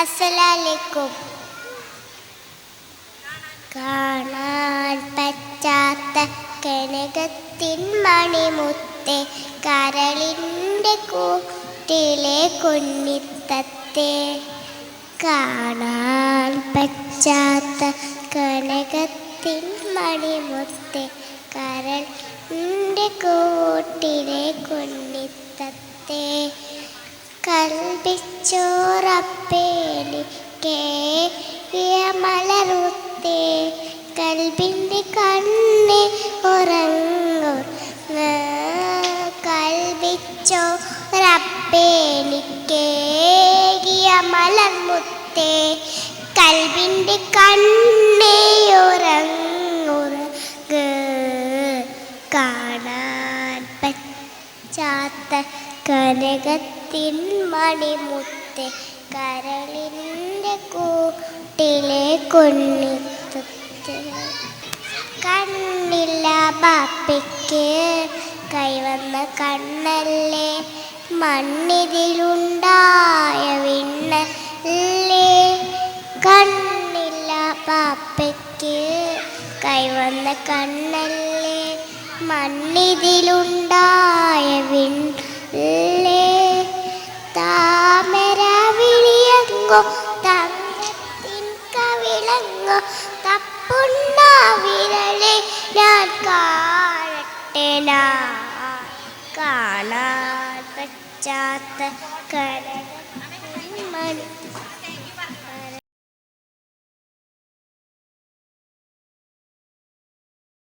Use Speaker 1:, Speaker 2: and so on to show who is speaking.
Speaker 1: അസ്സലാമലൈക്കും. കാണാൻ പറ്റാത്ത കനകത്തിൻ മണിമുത്തേ, കരളിൻ്റെ കൂട്ടിലെ കുഞ്ഞിത്തത്തേ. കാണാൻ പറ്റാത്ത കനകത്തിൻ മണിമുത്തേ, കരളിൻ്റെ കൂട്ടിലെ കുഞ്ഞിത്തത്തേ. കൽപ്പിച്ചോറപ്പേലിക്കേകിയ മലർമുത്തേ, കൽബിൻ്റെ കണ്ണേ ഉറങ്ങുറങ്ങ്. കൽപ്പിച്ചോറപ്പേലിക്കേകിയ മലർമുത്തേ, കൽബിൻ്റെ കണ്ണേ ഉറങ്ങുറങ്ങ്. കാണാൻ പറ്റാത്ത കനകത്തിൻ മണിമുത്തേ, കരളിൻ്റെ കൂട്ടിലെ കുഞ്ഞിത്തത്തേ. കണ്ണില്ല ബാപ്പയ്ക്ക് കൈവന്ന കണ്ണല്ലേ, മണ്ണിതിലുണ്ടായ വിണ്ണല്ലേ. കണ്ണില്ല ബാപ്പയ്ക്ക് കൈവന്ന കണ്ണല്ലേ, മണ്ണിതിലുണ്ടായ വിണ്ണല്ലേ. താമര വിളിയങ്ങോ തങ്കത്തിൻ കവിളങ്ങോ, തപ്പുന്ന വിരലെ ഞാൻ കാണട്ടെ. കാണാൻ പറ്റാത്ത കനകത്തിൻ മണി